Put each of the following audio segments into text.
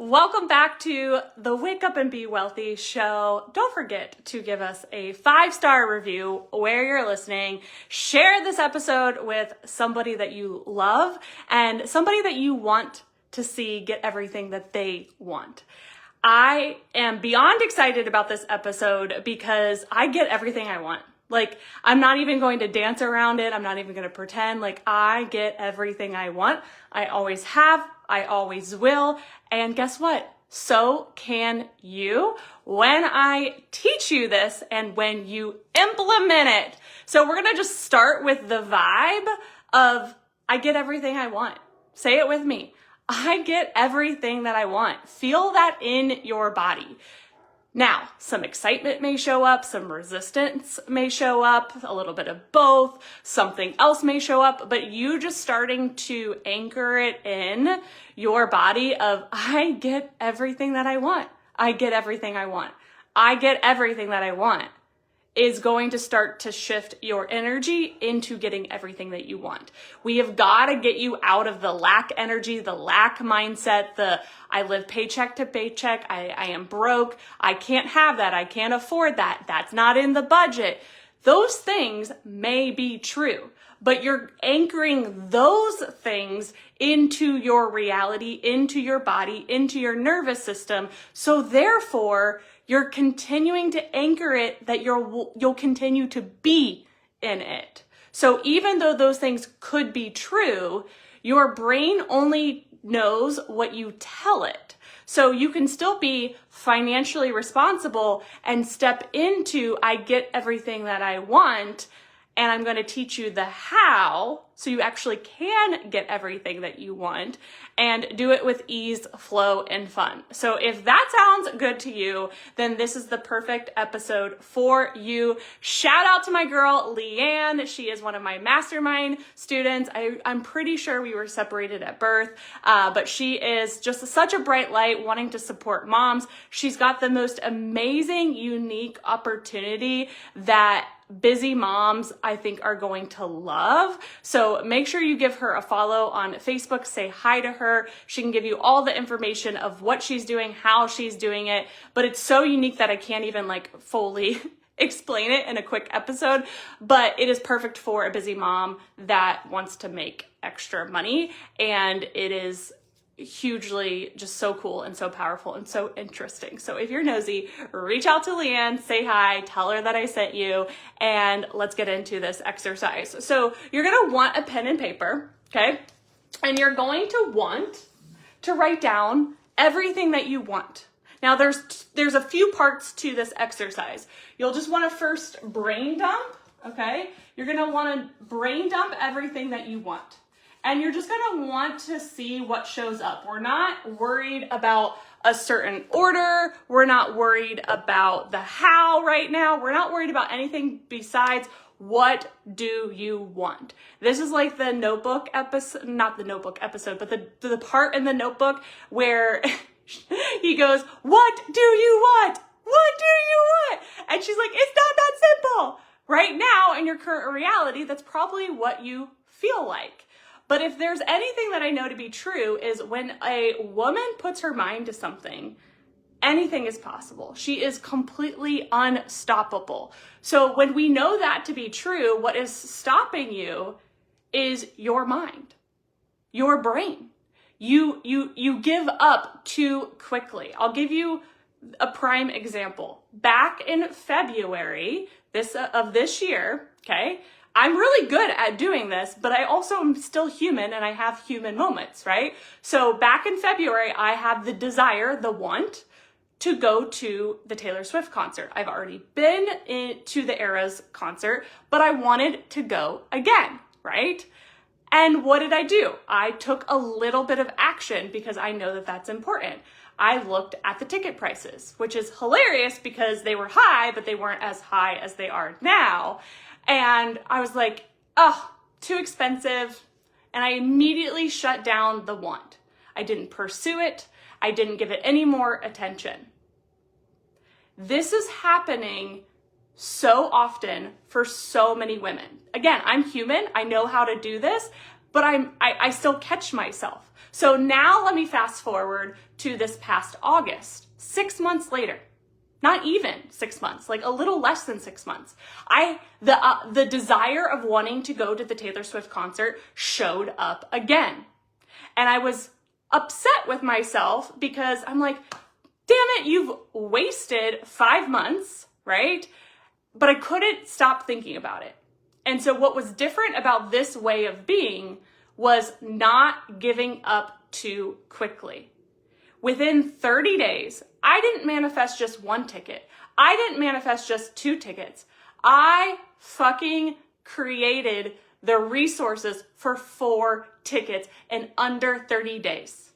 Welcome back to the Wake Up and Be Wealthy show. Don't forget to give us a 5-star review where you're listening. Share this episode with somebody that you love and somebody that you want to see get everything that they want. I am beyond excited about this episode because I get everything I want. I'm not even going to dance around it. I'm not even going to pretend. I get everything I want. I always have. I always will. And guess what? So can you when I teach you this and when you implement it. So we're going to just start with the vibe of I get everything I want. Say it with me. I get everything that I want. Feel that in your body. Now, some excitement may show up, some resistance may show up, a little bit of both, something else may show up, but you just starting to anchor it in your body of, I get everything that I want. I get everything I want. I get everything that I want is going to start to shift your energy into getting everything that you want. We have got to get you out of the lack energy, the lack mindset, the I live paycheck to paycheck, I am broke, I can't have that, I can't afford that, that's not in the budget. Those things may be true, but you're anchoring those things into your reality, into your body, into your nervous system. So therefore, you're continuing to anchor it that you'll continue to be in it. So even though those things could be true, your brain only knows what you tell it. So you can still be financially responsible and step into, I get everything that I want, and I'm going to teach you the how so you actually can get everything that you want and do it with ease, flow, and fun. So if that sounds good to you, then this is the perfect episode for you. Shout out to my girl, Leanne. She is one of my mastermind students. I'm pretty sure we were separated at birth, but she is just such a bright light wanting to support moms. She's got the most amazing, unique opportunity that busy moms, I think, are going to love. So make sure you give her a follow on Facebook, say hi to her. She can give you all the information of what she's doing, how she's doing it, but it's so unique that I can't even fully explain it in a quick episode, but it is perfect for a busy mom that wants to make extra money, and it is hugely just so cool and so powerful and so interesting. So if you're nosy, reach out to Leanne, say hi, tell her that I sent you, and let's get into this exercise. So you're going to want a pen and paper, okay? And you're going to want to write down everything that you want. Now there's a few parts to this exercise. You'll just want to first brain dump, okay? You're going to want to brain dump everything that you want. And you're just going to want to see what shows up. We're not worried about a certain order. We're not worried about the how right now. We're not worried about anything besides what do you want. This is like the Notebook episode, not the Notebook episode, but the part in the Notebook where he goes, what do you want? What do you want? And she's like, it's not that simple. Right now in your current reality, that's probably what you feel like. But if there's anything that I know to be true is when a woman puts her mind to something, anything is possible. She is completely unstoppable. So when we know that to be true, what is stopping you is your mind, your brain. You give up too quickly. I'll give you a prime example. Back in February of this year, okay, I'm really good at doing this, but I also am still human and I have human moments, right? So back in February, I had the desire, the want to go to the Taylor Swift concert. I've already been to the Eras concert, but I wanted to go again, right? And what did I do? I took a little bit of action because I know that that's important. I looked at the ticket prices, which is hilarious because they were high, but they weren't as high as they are now. And I was like, oh, too expensive. And I immediately shut down the want. I didn't pursue it. I didn't give it any more attention. This is happening so often for so many women. Again, I'm human. I know how to do this, but I still catch myself. So now let me fast forward to this past August, 6 months later. Not even 6 months, like a little less than 6 months. The desire of wanting to go to the Taylor Swift concert showed up again. And I was upset with myself because I'm like, damn it, you've wasted 5 months, right? But I couldn't stop thinking about it. And so what was different about this way of being was not giving up too quickly. Within 30 days, I didn't manifest just 1 ticket. I didn't manifest just 2 tickets. I fucking created the resources for 4 tickets in under 30 days,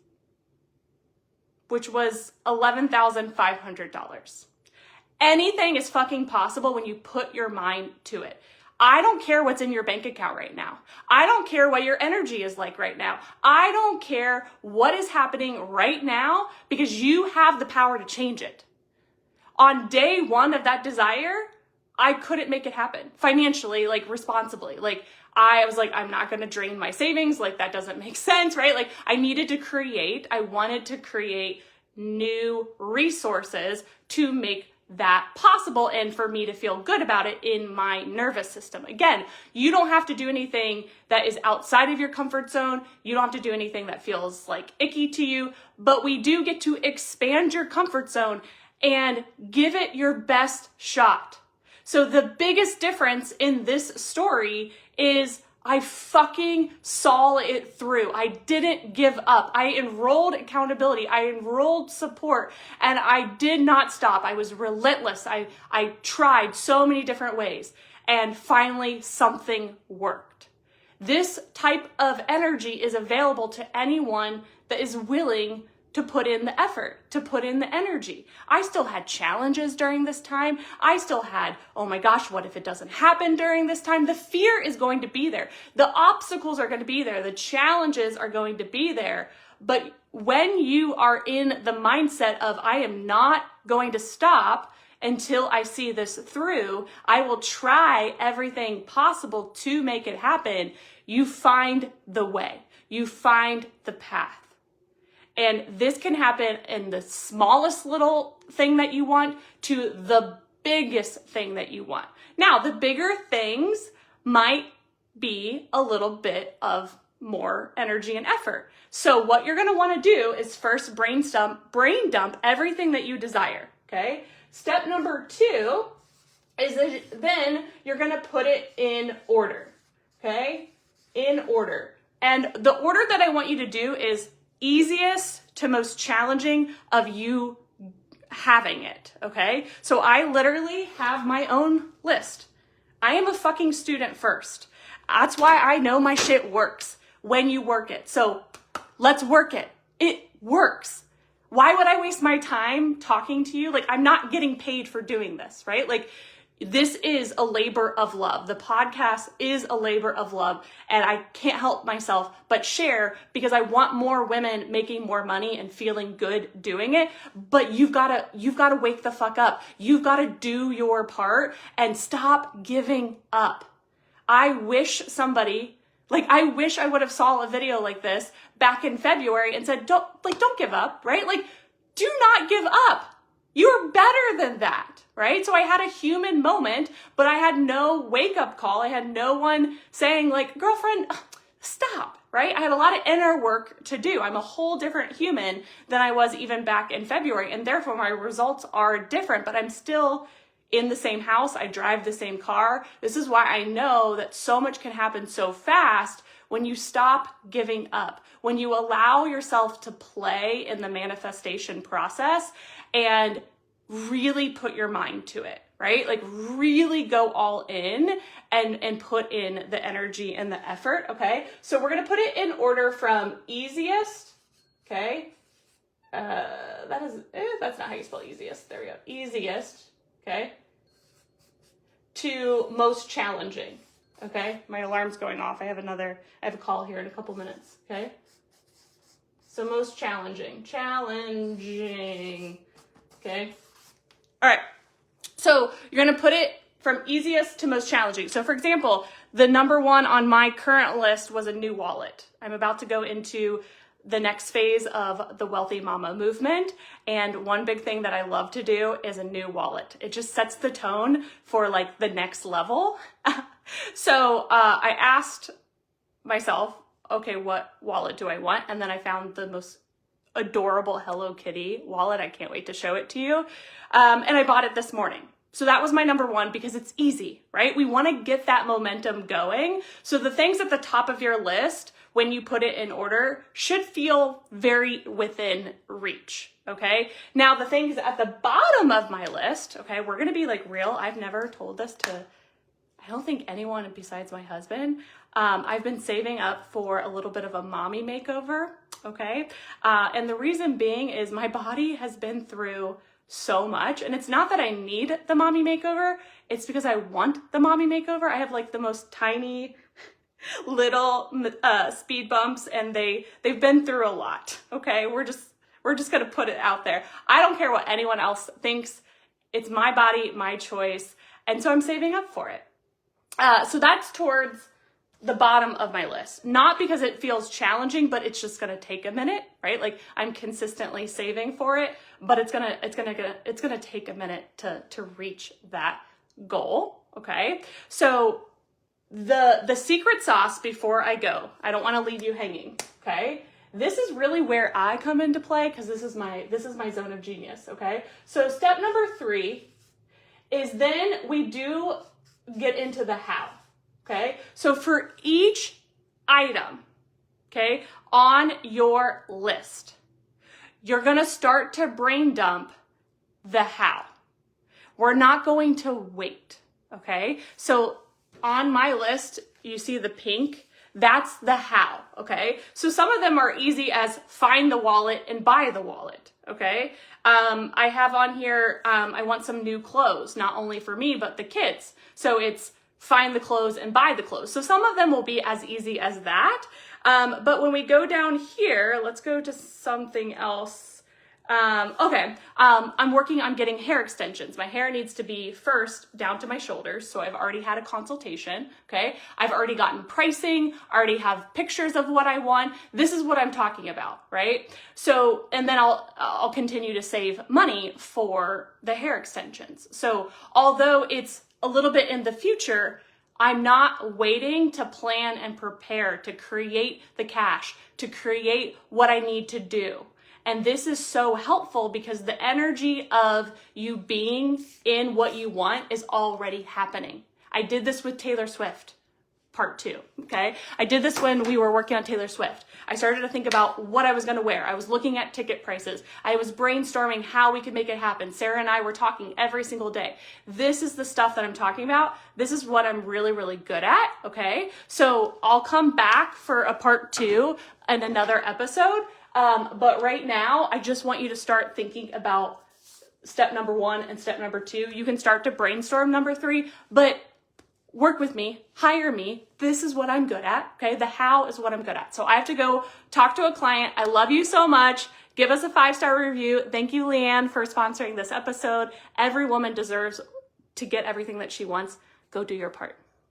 which was $11,500. Anything is fucking possible when you put your mind to it. I don't care what's in your bank account right now. I don't care what your energy is like right now. I don't care what is happening right now because you have the power to change it. On day 1 of that desire, I couldn't make it happen financially, like responsibly. Like I was like, I'm not going to drain my savings. Like that doesn't make sense, right? Like I wanted to create new resources to make that possible and for me to feel good about it in my nervous system. Again, you don't have to do anything that is outside of your comfort zone. You don't have to do anything that feels like icky to you, but we do get to expand your comfort zone and give it your best shot. So the biggest difference in this story is I fucking saw it through. I didn't give up. I enrolled accountability. I enrolled support and I did not stop. I was relentless. I tried so many different ways and finally something worked. This type of energy is available to anyone that is willing to put in the effort, to put in the energy. I still had challenges during this time. I still had, oh my gosh, what if it doesn't happen during this time? The fear is going to be there. The obstacles are going to be there. The challenges are going to be there. But when you are in the mindset of, I am not going to stop until I see this through, I will try everything possible to make it happen, you find the way. You find the path. And this can happen in the smallest little thing that you want to the biggest thing that you want. Now, the bigger things might be a little bit of more energy and effort. So what you're going to want to do is first brain dump everything that you desire, okay? Step number 2 is that then you're going to put it in order, okay? In order. And the order that I want you to do is easiest to most challenging of you having it, okay? So I literally have my own list. I am a fucking student first. That's why I know my shit works when you work it. So let's work it. It works. Why would I waste my time talking to you? Like I'm not getting paid for doing this, right? Like this is a labor of love. The podcast is a labor of love and I can't help myself but share because I want more women making more money and feeling good doing it. But you've got to wake the fuck up. You've got to do your part and stop giving up. I wish I would have saw a video like this back in February and said, don't give up, right? Like, do not give up. You're better than that, right? So I had a human moment, but I had no wake up call. I had no one saying like, girlfriend, stop, right? I had a lot of inner work to do. I'm a whole different human than I was even back in February. And therefore my results are different, but I'm still in the same house. I drive the same car. This is why I know that so much can happen so fast when you stop giving up, when you allow yourself to play in the manifestation process and really put your mind to it, right? Like really go all in and put in the energy and the effort, okay? So we're gonna put it in order from easiest, okay? That's not how you spell easiest. There we go. Easiest, okay? To most challenging, okay? My alarm's going off. I have a call here in a couple minutes, okay? So most challenging, okay? All right, so you're gonna put it from easiest to most challenging. So for example, the number 1 on my current list was a new wallet. I'm about to go into the next phase of the Wealthy Mama movement. And one big thing that I love to do is a new wallet. It just sets the tone for like the next level. So I asked myself, okay, what wallet do I want? And then I found the most adorable Hello Kitty wallet. I can't wait to show it to you. And I bought it this morning. So that was my number one because it's easy, right? We want to get that momentum going. So the things at the top of your list, when you put it in order, should feel very within reach, okay? Now the things at the bottom of my list, okay, we're going to be like real. I've never told this to, I don't think anyone besides my husband. I've been saving up for a little bit of a mommy makeover, okay? And the reason being is my body has been through so much, and it's not that I need the mommy makeover, it's because I want the mommy makeover. I have like the most tiny little speed bumps, and they've been through a lot, okay? We're just gonna put it out there. I don't care what anyone else thinks. It's my body, my choice, and so I'm saving up for it. So that's towards the bottom of my list, not because it feels challenging, but it's just gonna take a minute, right? Like I'm consistently saving for it, but it's gonna take a minute to reach that goal. Okay, so the secret sauce before I go, I don't want to leave you hanging. Okay, this is really where I come into play because this is my zone of genius. Okay, so step number 3 is then we do get into the how. Okay, so for each item, okay, on your list, you're gonna start to brain dump the how. We're not going to wait, okay? So on my list, you see the pink, that's the how, okay? So some of them are easy as find the wallet and buy the wallet, okay? I have on here, I want some new clothes, not only for me, but the kids. So it's find the clothes and buy the clothes. So some of them will be as easy as that. But when we go down here, let's go to something else. I'm working on getting hair extensions. My hair needs to be first down to my shoulders. So I've already had a consultation. Okay. I've already gotten pricing, already have pictures of what I want. This is what I'm talking about. Right. So, and then I'll continue to save money for the hair extensions. So although it's a little bit in the future, I'm not waiting to plan and prepare to create the cash, to create what I need to do. And this is so helpful because the energy of you being in what you want is already happening. I did this with Taylor Swift, part 2, okay? I did this when we were working on Taylor Swift. I started to think about what I was gonna wear. I was looking at ticket prices. I was brainstorming how we could make it happen. Sarah and I were talking every single day. This is the stuff that I'm talking about. This is what I'm really, really good at, okay? So I'll come back for a part 2 in another episode. But right now, I just want you to start thinking about step number 1 and step number 2. You can start to brainstorm number 3, but work with me, hire me. This is what I'm good at, okay? The how is what I'm good at. So I have to go talk to a client. I love you so much. Give us a 5-star review. Thank you, Leanne, for sponsoring this episode. Every woman deserves to get everything that she wants. Go do your part.